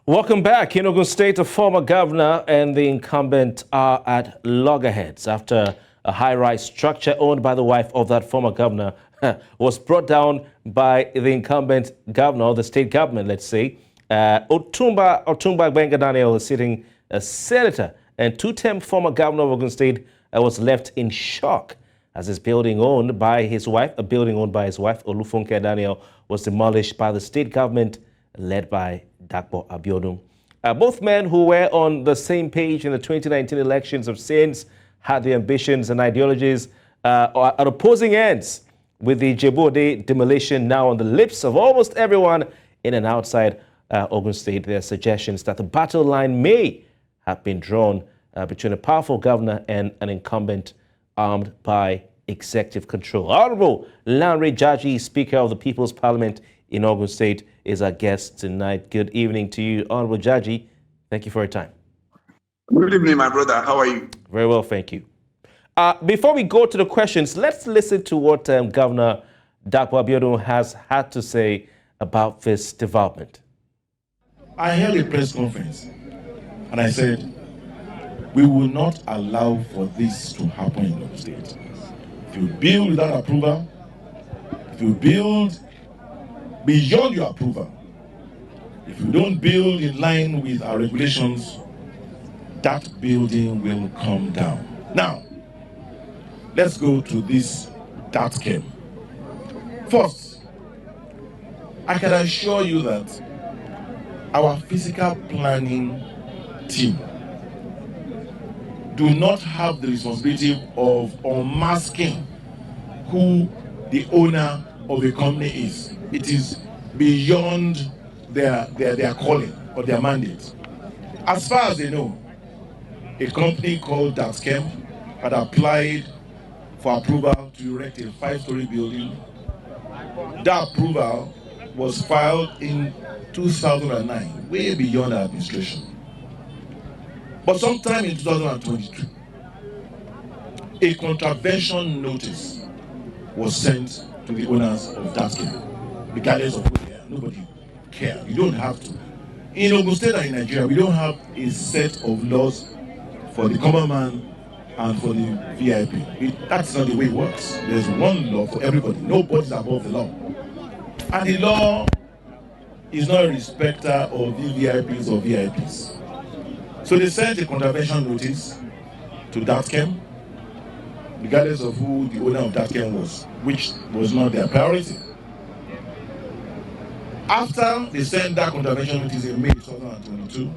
Welcome back. In Ogun State, the former governor and the incumbent are at loggerheads after a high-rise structure owned by the wife of that former governor was brought down by the incumbent governor, the state government, let's say. Otumba Gbenga Daniel is sitting as senator, and two-term former governor of Ogun State was left in shock as his building owned by his wife, Olufunke Daniel, was demolished by the state government led by Dakpo Abiodun. Both men who were on the same page in the 2019 elections have since had their ambitions and ideologies at opposing ends, with the Jebode demolition now on the lips of almost everyone in and outside Ogun State. There are suggestions that the battle line may have been drawn between a powerful governor and an incumbent armed by executive control. Honorable Lanre Jaji, Speaker of the People's Parliament in Ogun State, is our guest tonight. Good evening to you, Honorable Jaji. Thank you for your time. Good evening, my brother. How are you? Very well, thank you. Before we go to the questions, let's listen to what Governor Dakpo Abiodun has had to say about this development. I held a press conference and I said, we will not allow for this to happen in Ogun State. If you build without approval, if you build beyond your approval, if you don't build in line with our regulations, that building will come down. Now, let's go to this that came. First, I can assure you that our physical planning team do not have the responsibility of unmasking who the owner of a company is. It is beyond their calling or their mandate. As far as they know, a company called Datchem had applied for approval to erect a 5-story building. That approval was filed in 2009, way beyond our administration. But sometime in 2022, a contravention notice was sent to the owners of Datchem. Regardless of who they are, nobody cares. You don't have to. In Ogun State and in Nigeria, we don't have a set of laws for the common man and for the VIP. That's not the way it works. There's one law for everybody. Nobody's above the law. And the law is not a respecter of VVIPs or VIPs. So they sent a contravention notice to Datchem, regardless of who the owner of Datchem was, which was not their priority. After they sent that contravention notice in May 2022,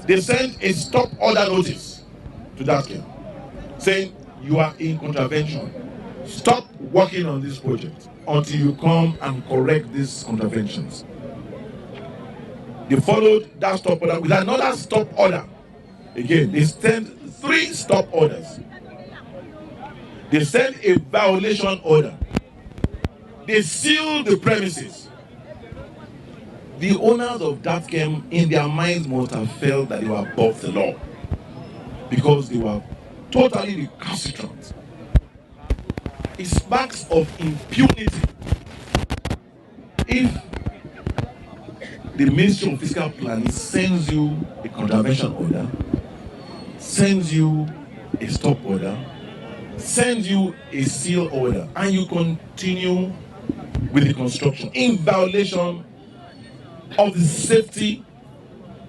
they sent a stop order notice to Datchem saying, you are in contravention. Stop working on this project until you come and correct these contraventions. They followed that stop order with another stop order. Again, they sent 3 stop orders. They sent a violation order. They sealed the premises. The owners of Datchem, in their minds, must have felt that they were above the law because they were totally recalcitrant. It's marks of impunity. If the Ministry of Fiscal Planning sends you a contravention order, sends you a stop order, sends you a seal order, and you continue with the construction in violation of the safety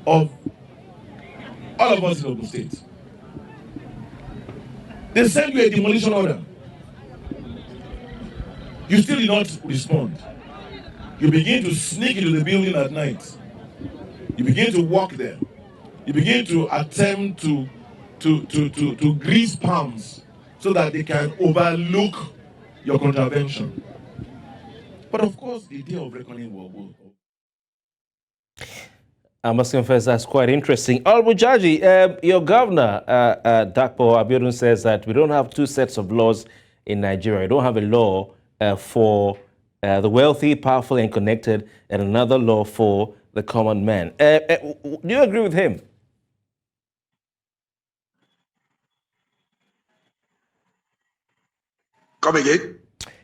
of all of us in Ogun State. They send you a demolition order. You still did not respond. You begin to sneak into the building at night. You begin to walk there. You begin to attempt to grease palms so that they can overlook your contravention. But of course, the day of reckoning will. I must confess that's quite interesting. Honorable Jaji, your governor, Dakpo Abiodun, says that we don't have 2 sets of laws in Nigeria. We don't have a law for the wealthy, powerful, and connected, and another law for the common man. Do you agree with him? Come again?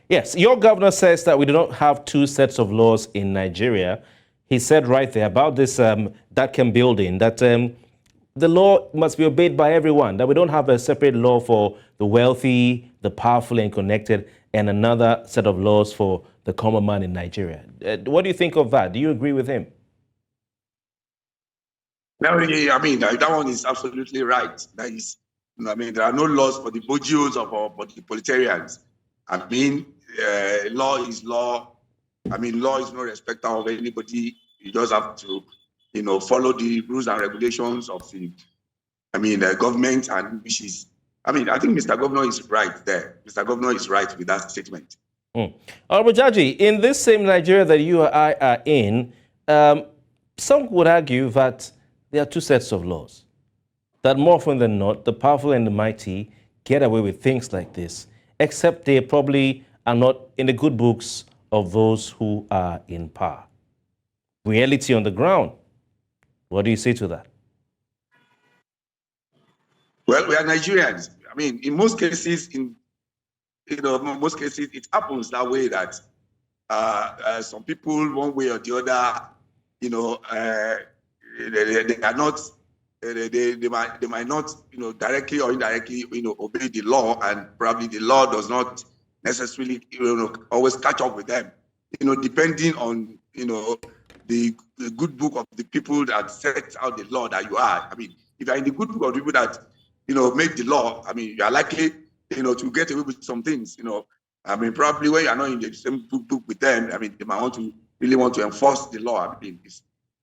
Yes, your governor says that we do not have 2 sets of laws in Nigeria. he said right there about this Datchem building that the law must be obeyed by everyone, that we don't have a separate law for the wealthy, the powerful and connected, and another set of laws for the common man in Nigeria. What do you think of that? Do you agree with him? No, I mean, that one is absolutely right. That is, I mean, there are no laws for the bojos or for the proletarians. I mean, law is law. I mean, law is no respecter of anybody. You just have to, follow the rules and regulations of the, government and wishes. I mean, I think Mr. Governor is right there. Mr. Governor is right with that statement. Honorable Jaji, in this same Nigeria that you or I are in, some would argue that there are two sets of laws. That more often than not, the powerful and the mighty get away with things like this, except they probably are not in the good books of those who are in power. Reality on the ground. What do you say to that? Well, we are Nigerians. I mean, in most cases, it happens that way that some people, one way or the other, they are not, they might not, directly or indirectly, obey the law, and probably the law does not necessarily, always catch up with them, depending on, the good book of the people that set out the law that you are. I mean, if you're in the good book of the people that, made the law, I mean, you are likely, to get away with some things, I mean, probably when you are not in the same book with them, I mean, they might really want to enforce the law. I mean,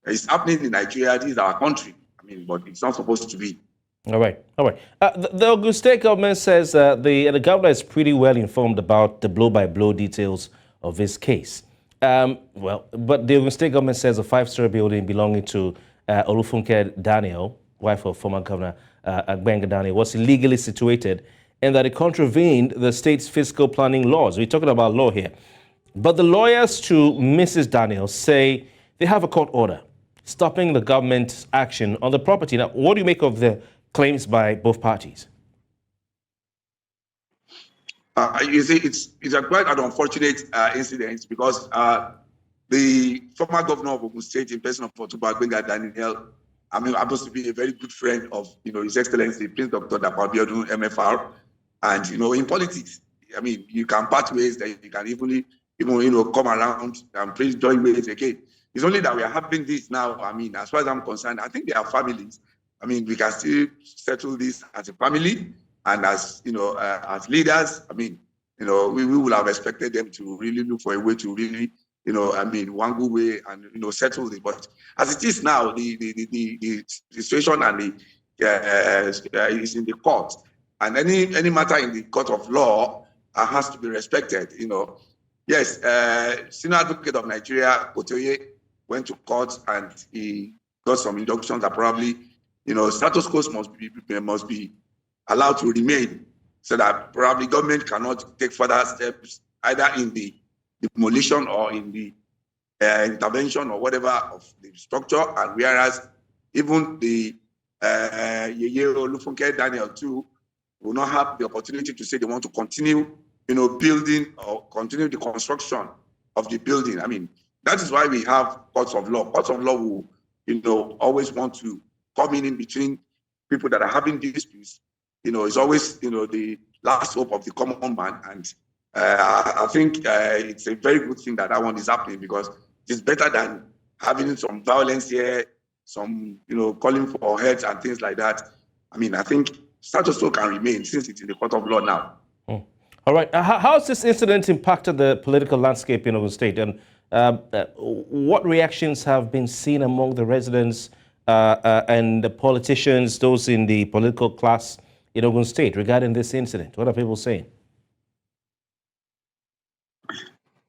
it's happening in Nigeria. This is our country. I mean, but it's not supposed to be. All right. The Ogun State government says the governor is pretty well informed about the blow-by-blow details of this case. But the Ogun State government says a 5-story building belonging to Olufunke Daniel, wife of former Governor Gbenga Daniel, was illegally situated and that it contravened the state's fiscal planning laws. We're talking about law here. But the lawyers to Mrs. Daniel say they have a court order stopping the government's action on the property. Now, what do you make of the claims by both parties? You see, it's a quite an unfortunate incident because the former governor of Ogun State, in person of Gbenga Daniel, I mean, happens to be a very good friend of, His Excellency Prince Dr. Dapabiodun, MFR, and in politics, I mean, you can part ways, that you can even come around and please join ways again. It's only that we are having this now. I mean, as far as I'm concerned, I think they are families. I mean, we can still settle this as a family and as as leaders. I mean, we will have expected them to really look for a way to really, one good way and settle it. But as it is now, the situation and is in the court, and any matter in the court of law has to be respected. Yes, Senior Advocate of Nigeria, Otoye, went to court and he got some injunctions that probably, status quo must be allowed to remain, so that probably government cannot take further steps either in the demolition or in the intervention or whatever of the structure. And whereas even the Olufunke Daniel too will not have the opportunity to say they want to continue, building or continue the construction of the building. I mean, that is why we have courts of law. Courts of law will, always want to come in between people that are having disputes. It's always, the last hope of the common man. And I think it's a very good thing that one is happening, because it's better than having some violence here, some, calling for heads and things like that. I mean, I think status quo can remain since it's in the court of law now. All right. How has this incident impacted the political landscape in Ogun State? And what reactions have been seen among the residents and the politicians, those in the political class in Ogun State regarding this incident? What are people saying?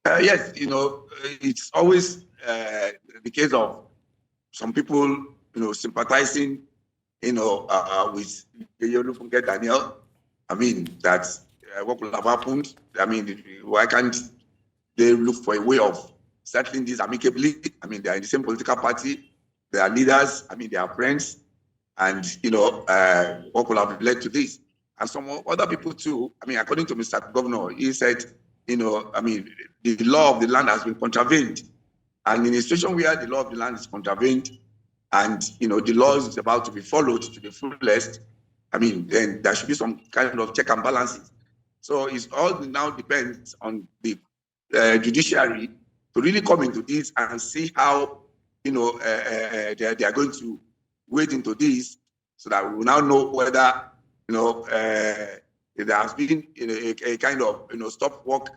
Yes, it's always the case of some people, sympathizing, with Olufunke Daniel. I mean, that's what could have happened. I mean, why can't they look for a way of settling this amicably? I mean, they are in the same political party. They are leaders. I mean, they are friends. And, what could have led to this? And some other people too, I mean, according to Mr. Governor, he said, I mean, the law of the land has been contravened. And in a situation where the law of the land is contravened and, the law is about to be followed to the fullest, then there should be some kind of check and balances. So it's all now depends on the judiciary to really come into this and see how, they are going to wade into this, so that we will now know whether, there has been a kind of, stop work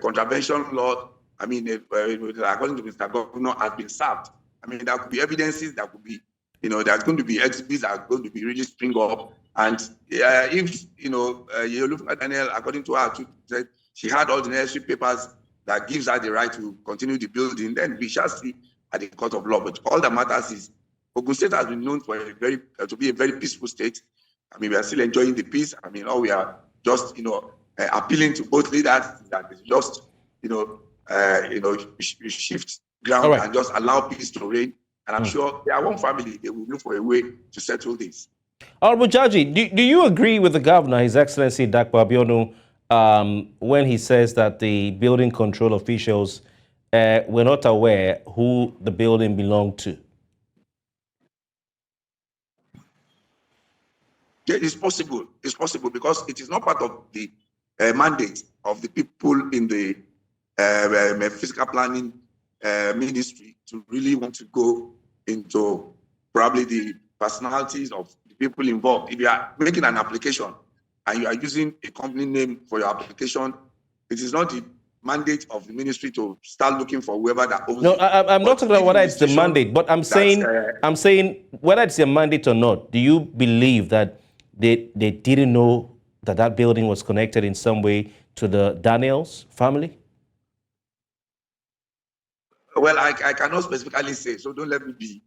contravention law. According to Mr. Governor, has been served. There could be evidences, there could be, there's going to be exhibits that are going to be really spring up. And if, Yolufa Daniel, according to her, said she had all the necessary papers that gives her the right to continue the building, then we shall see at the court of law. But all that matters is Ogun State has been known for to be a very peaceful state. We are still enjoying the peace. All we are just, appealing to both leaders that is just, shift ground and just allow peace to reign. And I'm sure they are one family. They will look for a way to settle this. Honorable Jaji, do you agree with the governor, His Excellency Dakpo Abiodun, when he says that the building control officials were not aware who the building belonged to? Yeah, it's possible. It's possible because it is not part of the mandate of the people in the physical planning ministry to really want to go into probably the personalities of the people involved. If you are making an application and you are using a company name for your application, it is not the mandate of the ministry to start looking for whoever that owns it. No, I'm not talking about whether it's the mandate, but I'm saying whether it's a mandate or not, do you believe that they didn't know that that building was connected in some way to the Daniels family? Well, I cannot specifically say, so don't let me be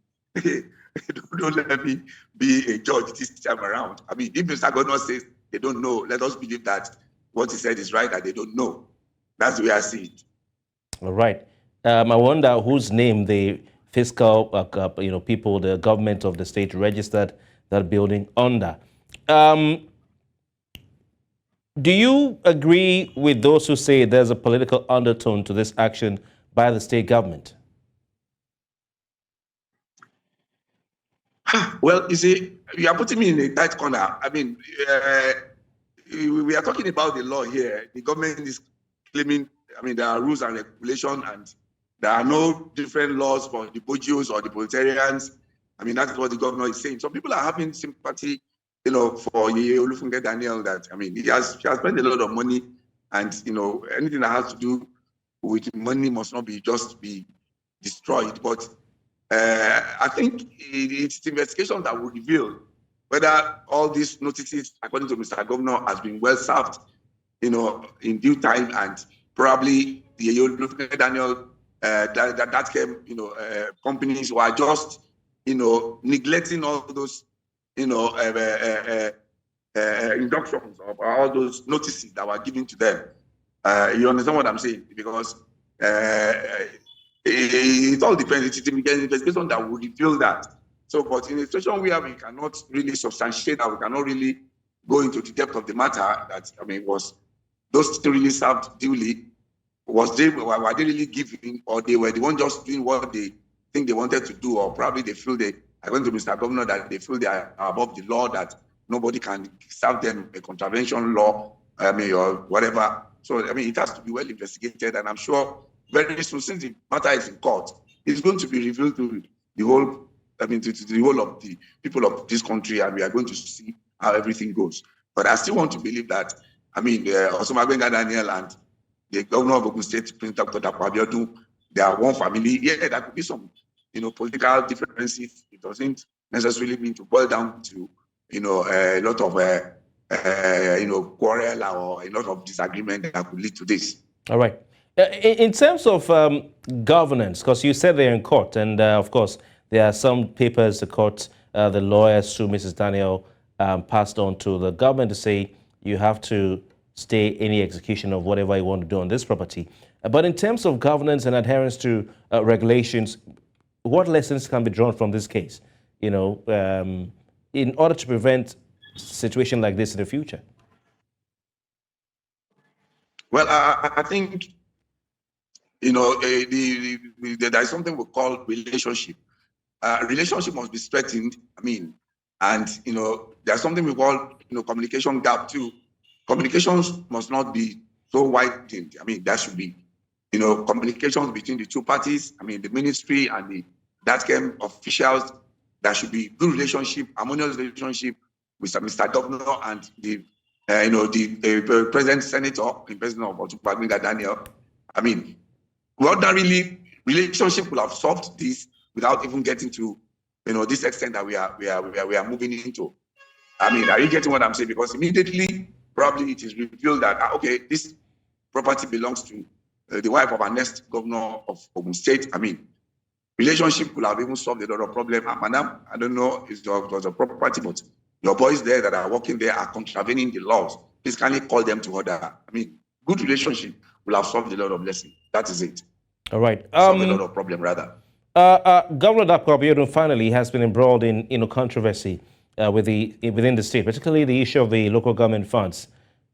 don't let me be a judge this time around. If Mr. Governor says they don't know, let us believe that what he said is right, that they don't know. That's the way I see it. All right. I wonder whose name the fiscal people, the government of the state registered that building under. Do you agree with those who say there's a political undertone to this action by the state government? Well, you see, you are putting me in a tight corner. We are talking about the law here. The government is claiming, there are rules and regulations, and there are no different laws for the Bojios or the Proletarians. That's what the governor is saying. So people are having sympathy, for Olufunke Daniel, that, she has spent a lot of money, and, anything that has to do with money must not be just be destroyed. But I think it's the investigation that will reveal whether all these notices, according to Mr. Governor, has been well served, in due time, and probably the Daniel that came, companies were just, neglecting all those, inductions of all those notices that were given to them. You understand what I'm saying? Because it all depends. It's an investigation that will reveal that. So, but in a situation where we cannot really substantiate that, we cannot really go into the depth of the matter, that, was those really served duly? Were they really giving, or they were the one just doing what they think they wanted to do, or probably they feel according to Mr. Governor, that they feel they are above the law, that nobody can serve them a contravention law, or whatever. So, it has to be well investigated, and I'm sure very soon, since the matter is in court, it's going to be revealed to the whole, to the whole of the people of this country, and we are going to see how everything goes. But I still want to believe that, also Gbenga Daniel and the governor of Ogun State, Prince Dr. Dakpo Abiodun, they are one family. Yeah, there could be some, political differences. It doesn't necessarily mean to boil down to, a lot of, quarrel or a lot of disagreement that could lead to this. All right. In terms of governance, because you said they're in court, and of course, there are some papers the court, the lawyers through Mrs. Daniel passed on to the government to say you have to stay any execution of whatever you want to do on this property. But in terms of governance and adherence to regulations, what lessons can be drawn from this case, in order to prevent a situation like this in the future? Well, I think you know, there is something we call relationship. Relationship must be strengthened. I mean, and you know, there's something we call, you know, communication gap too. Communications must not be so widened. I mean, that should be, you know, communications between the two parties. I mean, the ministry and the DATCAM officials. There should be good relationship, harmonious relationship with Mr. Governor and the, you know, the President Senator, the President of Gbenga Daniel. I mean, ordinarily, relationship will have solved this without even getting to, you know, this extent that we are moving into. I mean, are you getting what I'm saying? Because immediately, probably it is revealed that, okay, this property belongs to the wife of our next governor of Ogun State. I mean, relationship could have even solved a lot of problems. Madam, I don't know if it was a property, but your boys there that are working there are contravening the laws. Please kindly call them to order. I mean, good relationship will have solved a lot of lessons. That is it. All right. Solve a lot of problems, rather. Governor Dapo finally has been embroiled in controversy within the state, particularly the issue of the local government funds.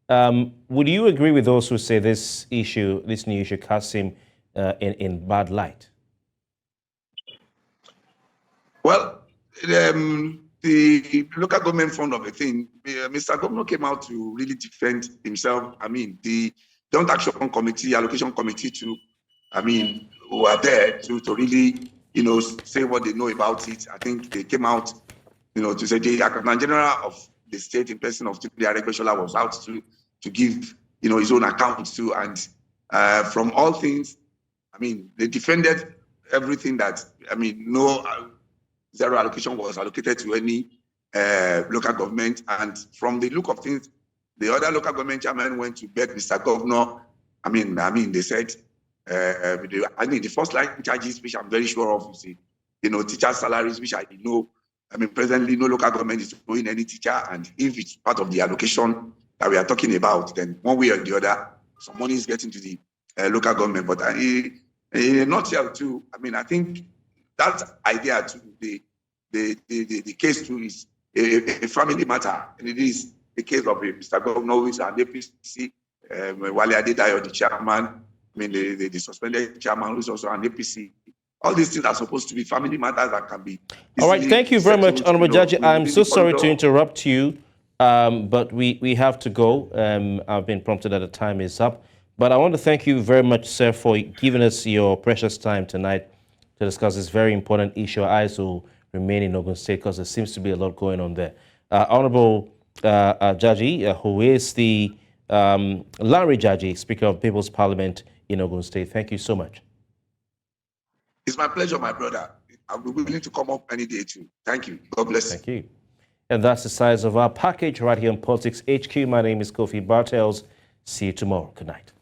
Would you agree with those who say this new issue, casts him in bad light? Well, the local government fund of the thing, Mr. Governor came out to really defend himself. I mean, the Joint Action Committee, Allocation Committee too, I mean, who are there to really, you know, say what they know about it. I think they came out, you know, to say the Accountant General of the state in person of the Aregbesola was out to give, you know, his own account too. And from all things, I mean, they defended everything that, I mean, no zero allocation was allocated to any local government. And from the look of things, the other local government chairman went to beg Mr. Governor. I mean, they said, the first line charges, which I'm very sure of, you know, teacher salaries, which I know, I mean, presently no local government is owing any teacher. And if it's part of the allocation that we are talking about, then one way or the other, some money is getting to the local government. But in a nutshell too, I mean, I think that idea to the case too is a family matter, and it is the case of Mr. Governor, who is an APC, Wale Adedayo, the chairman. I mean, the suspended chairman, who is also an APC. All these things are supposed to be family matters that can be. All right, thank you very much, Honorable Jaji. I'm so sorry to interrupt you, but we have to go. I've been prompted that the time is up. But I want to thank you very much, sir, for giving us your precious time tonight to discuss this very important issue. Our eyes will remain in Ogun State because there seems to be a lot going on there. Honorable Jaji, who is the Lanre Jaji, Speaker of People's Parliament in Ogun State, thank you so much. It's my pleasure, my brother. I'll be willing to come up any day too. Thank you. God bless. Thank you. And that's the size of our package right here on Politics HQ. My name is Kofi Bartels. See you tomorrow. Good night.